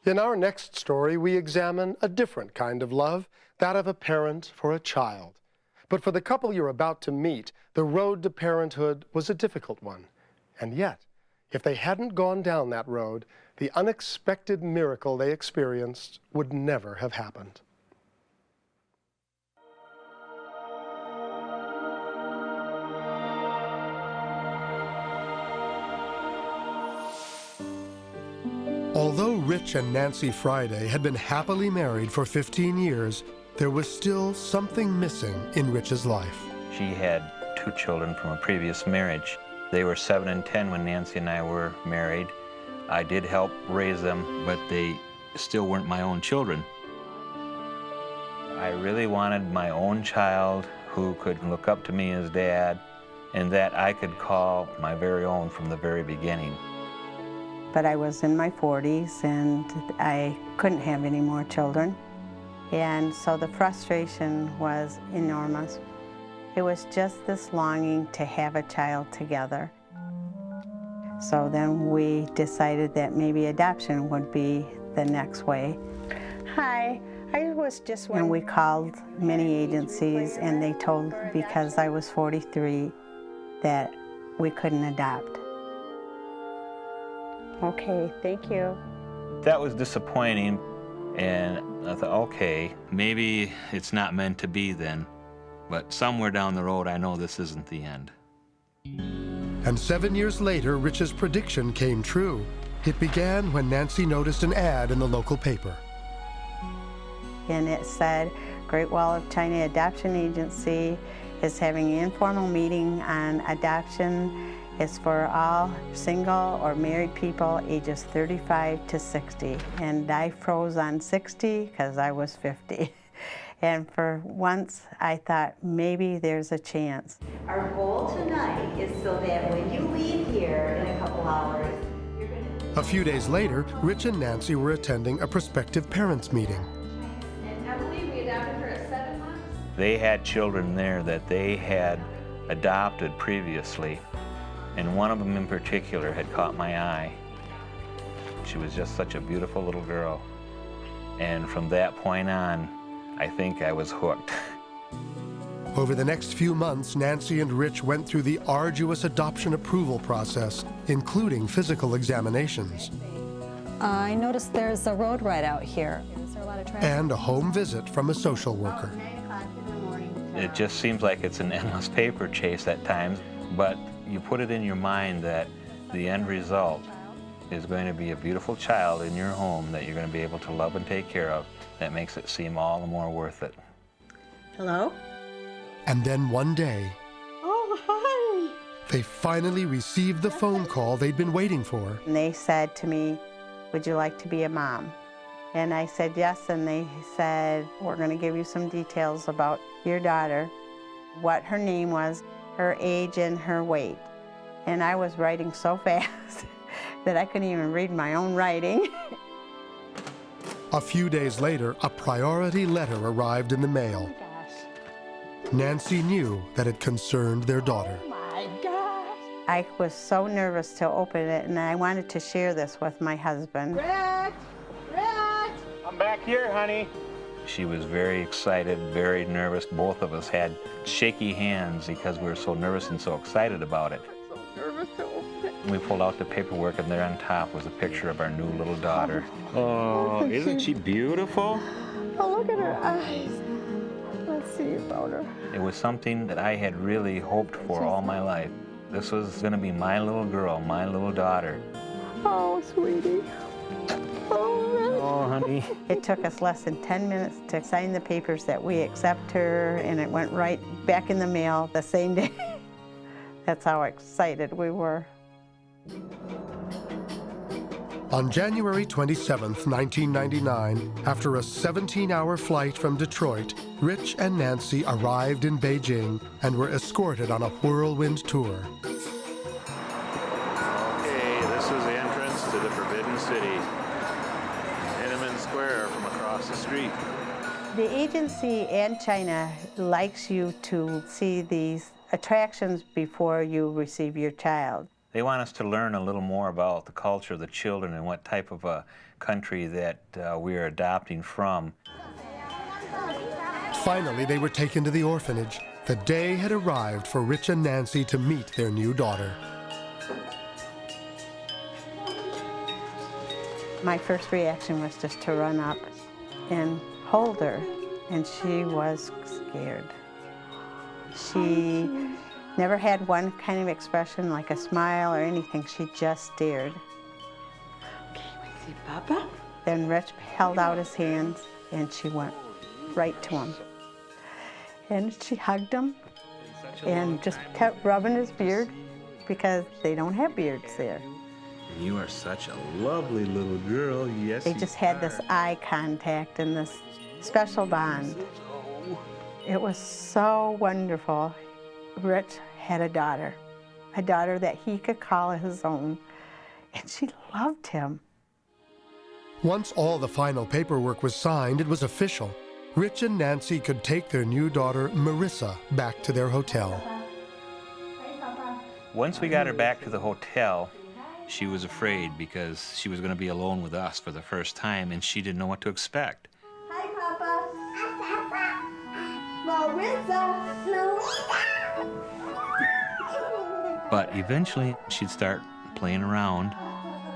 In our next story, we examine a different kind of love, that of a parent for a child. But for the couple you're about to meet, the road to parenthood was a difficult one. And yet, if they hadn't gone down that road, the unexpected miracle they experienced would never have happened. Although Rich and Nancy Friday had been happily married for 15 years, there was still something missing in Rich's life. She had 2 children from a previous marriage. They were 7 and 10 when Nancy and I were married. I did help raise them, but they still weren't my own children. I really wanted my own child who could look up to me as dad and that I could call my very own from the very beginning. But I was in my 40s and I couldn't have any more children. And so the frustration was enormous. It was just this longing to have a child together. So then we decided that maybe adoption would be the next way. Hi, I was just wondering. And we called many agencies and they told, because I was 43, that we couldn't adopt. Okay, thank you. That was disappointing, and I thought, okay, maybe it's not meant to be then, but somewhere down the road I know this isn't the end. And 7 years later, Rich's prediction came true. It began when Nancy noticed an ad in the local paper. And it said, Great Wall of China Adoption Agency is having an informal meeting on adoption. It's for all single or married people ages 35 to 60. And I froze on 60 because I was 50. And for once, I thought maybe there's a chance. Our goal tonight is so that when you leave here in a couple hours, you're going to... A few days later, Rich and Nancy were attending a prospective parents meeting. And I believe we adopted her at 7 months. They had children there that they had adopted previously. And one of them in particular had caught my eye. She was just such a beautiful little girl. And from that point on, I think I was hooked. Over the next few months, Nancy and Rich went through the arduous adoption approval process, including physical examinations. I noticed there's a road right out here. Is there a lot of traffic? And a home visit from a social worker. It just seems like it's an endless paper chase at times, but you put it in your mind that the end result is going to be a beautiful child in your home that you're going to be able to love and take care of. That makes it seem all the more worth it. Hello? And then one day, Oh, hi. they finally received the phone call they'd been waiting for. And they said to me, would you like to be a mom? And I said yes, and they said, we're going to give you some details about your daughter, what her name was, her age, and her weight. And I was writing so fast that I couldn't even read my own writing. A few days later, a priority letter arrived in the mail. Oh, gosh. Nancy knew that it concerned their daughter. Oh, my gosh. I was so nervous to open it, and I wanted to share this with my husband. Rich! Rich! I'm back here, honey. She was very excited, very nervous. Both of us had shaky hands because we were so nervous and so excited about it. I'm so nervous to open it. We pulled out the paperwork, and there on top was a picture of our new little daughter. Oh, isn't she beautiful? Oh, look at her eyes. Let's see about her. It was something that I had really hoped for all my life. This was going to be my little girl, my little daughter. Oh, sweetie. Oh, Rich. Oh, honey. It took us less than 10 minutes to sign the papers that we accept her, and it went right back in the mail the same day. That's how excited we were. On January 27, 1999, after a 17-hour flight from Detroit, Rich and Nancy arrived in Beijing and were escorted on a whirlwind tour. City, Tiananmen Square from across the street. The agency and China likes you to see these attractions before you receive your child. They want us to learn a little more about the culture of the children and what type of a country that we are adopting from. Finally, they were taken to the orphanage. The day had arrived for Rich and Nancy to meet their new daughter. My first reaction was just to run up and hold her, and she was scared. She never had one kind of expression like a smile or anything. She just stared. Okay, let's see, Papa. Then Rich held out his hands and she went right to him. And she hugged him and just kept rubbing his beard because they don't have beards there. You are such a lovely little girl, yes. They just had this eye contact and this special bond. It was so wonderful. Rich had a daughter that he could call his own, and she loved him. Once all the final paperwork was signed, it was official. Rich and Nancy could take their new daughter, Marissa, back to their hotel. Once we got her back to the hotel, she was afraid because she was going to be alone with us for the first time, and she didn't know what to expect. Hi, Papa. Hi, Papa. Marissa. But eventually, she'd start playing around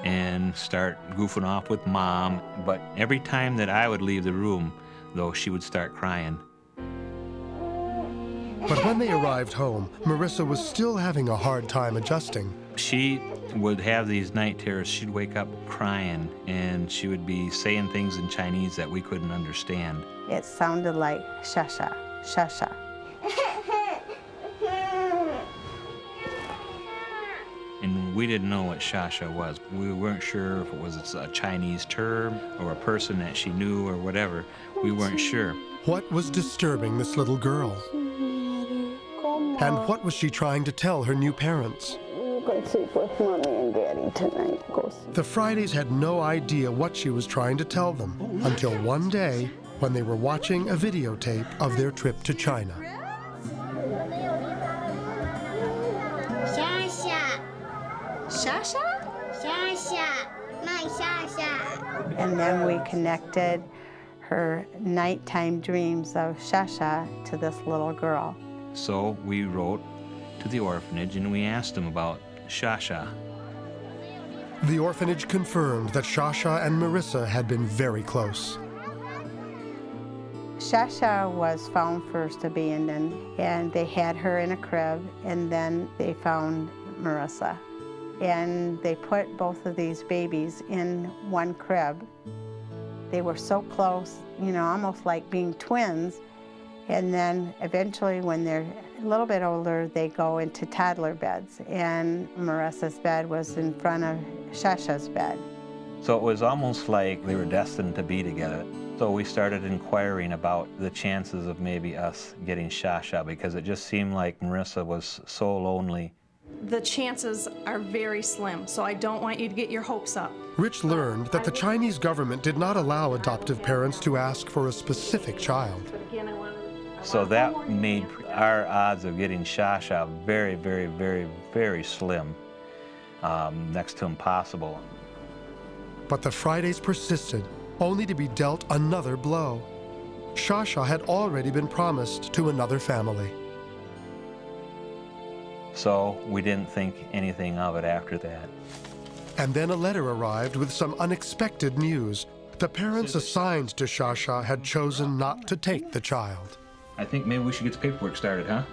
and start goofing off with Mom. But every time that I would leave the room, though, she would start crying. But when they arrived home, Marissa was still having a hard time adjusting. She would have these night terrors. She'd wake up crying, and she would be saying things in Chinese that we couldn't understand. It sounded like shasha, shasha. And we didn't know what shasha was. We weren't sure if it was a Chinese term or a person that she knew or whatever. We weren't sure. What was disturbing this little girl? And what was she trying to tell her new parents? You can sleep with Mommy and Daddy tonight. Go sleep. The Fridays had no idea what she was trying to tell them until one day when they were watching a videotape of their trip to China. Shasha? Shasha, my Shasha. And then we connected her nighttime dreams of Shasha to this little girl. So we wrote to the orphanage and we asked them about Shasha. The orphanage confirmed that Shasha and Marissa had been very close. Shasha was found first abandoned, and they had her in a crib, and then they found Marissa. And they put both of these babies in one crib. They were so close, you know, almost like being twins. And then eventually when they're a little bit older, they go into toddler beds. And Marissa's bed was in front of Shasha's bed. So it was almost like they were destined to be together. So we started inquiring about the chances of maybe us getting Shasha, because it just seemed like Marissa was so lonely. The chances are very slim, so I don't want you to get your hopes up. Rich learned that the Chinese government did not allow adoptive parents to ask for a specific child. So that made our odds of getting Shasha very, very, very, very slim, next to impossible. But the Fridays persisted, only to be dealt another blow. Shasha had already been promised to another family. So we didn't think anything of it after that. And then a letter arrived with some unexpected news. The parents assigned to Shasha had chosen not to take the child. I think maybe we should get the paperwork started, huh?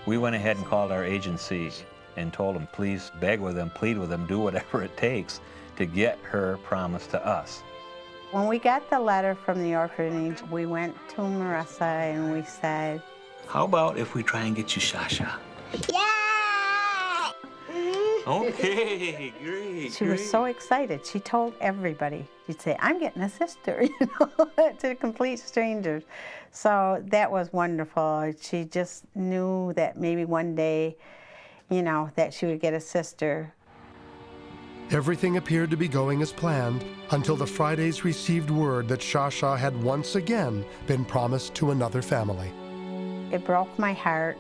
We went ahead and called our agency and told them, please beg with them, plead with them, do whatever it takes to get her promise to us. When we got the letter from the orphanage, we went to Marissa and we said, How about if we try and get you Shasha? Yeah! Okay, great. she was so excited. She told everybody. She'd say, I'm getting a sister, you know, to complete strangers. So that was wonderful. She just knew that maybe one day, you know, that she would get a sister. Everything appeared to be going as planned until the Fridays received word that Shasha had once again been promised to another family. It broke my heart.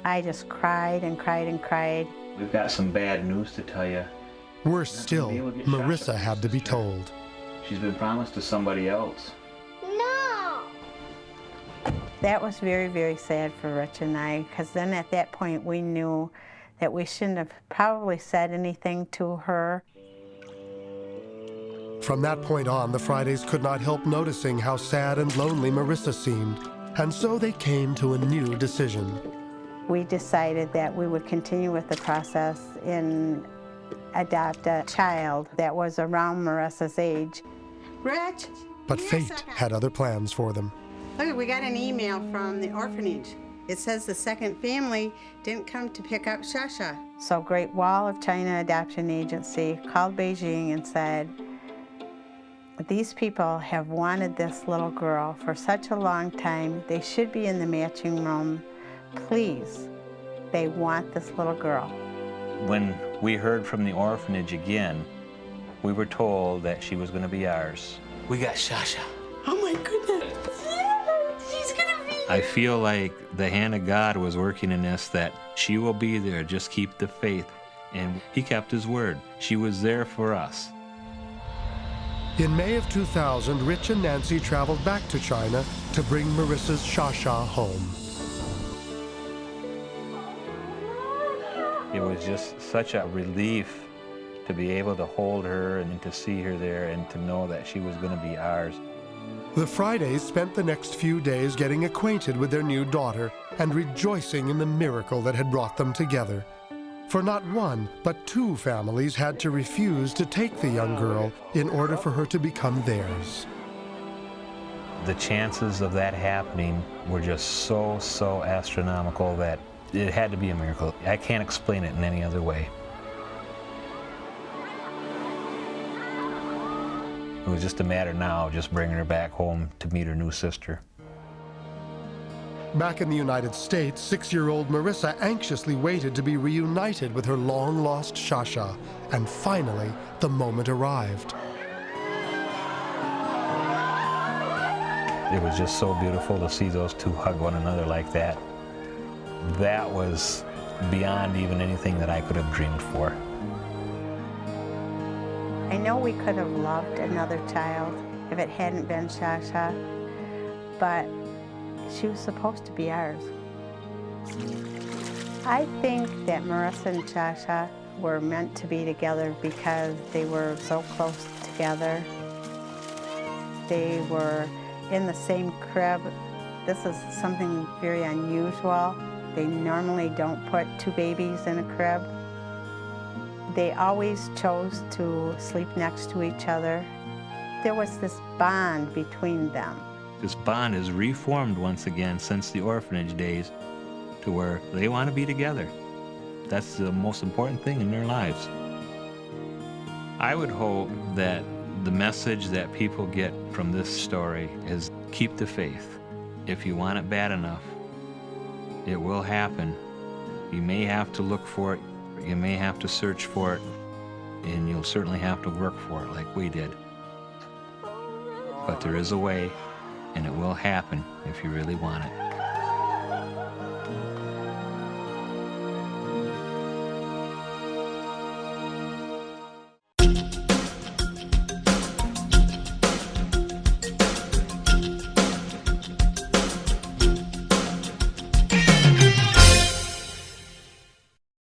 I just cried and cried and cried. We've got some bad news to tell you. Worse still, Marissa had to be told. She's been promised to somebody else. No! That was very, very sad for Rich and I, because then at that point we knew that we shouldn't have probably said anything to her. From that point on, the Fridays could not help noticing how sad and lonely Marissa seemed, and so they came to a new decision. We decided that we would continue with the process and adopt a child that was around Marissa's age. Rich? But fate had other plans for them. Look, we got an email from the orphanage. It says the second family didn't come to pick up Shasha. So Great Wall of China Adoption Agency called Beijing and said, these people have wanted this little girl for such a long time. They should be in the matching room. Please, they want this little girl. When we heard from the orphanage again, we were told that she was going to be ours. We got Shasha. Oh my goodness. She's gonna be. I feel like the hand of God was working in this, that she will be there, just keep the faith. And he kept his word. She was there for us. In May of 2000, Rich and Nancy traveled back to China to bring Marissa's Shasha home. It was just such a relief to be able to hold her and to see her there and to know that she was going to be ours. The Fridays spent the next few days getting acquainted with their new daughter and rejoicing in the miracle that had brought them together. For not one, but two families had to refuse to take the young girl in order for her to become theirs. The chances of that happening were just so astronomical that it had to be a miracle. I can't explain it in any other way. It was just a matter now of just bringing her back home to meet her new sister. Back in the United States, 6-year-old Marissa anxiously waited to be reunited with her long-lost Shasha, and finally, the moment arrived. It was just so beautiful to see those two hug one another like that. That was beyond even anything that I could have dreamed for. I know we could have loved another child if it hadn't been Shasha, but she was supposed to be ours. I think that Marissa and Shasha were meant to be together because they were so close together. They were in the same crib. This is something very unusual. They normally don't put two babies in a crib. They always chose to sleep next to each other. There was this bond between them. This bond has reformed once again since the orphanage days to where they want to be together. That's the most important thing in their lives. I would hope that the message that people get from this story is keep the faith. If you want it bad enough, it will happen. You may have to look for it, you may have to search for it, and you'll certainly have to work for it like we did. But there is a way, and it will happen if you really want it.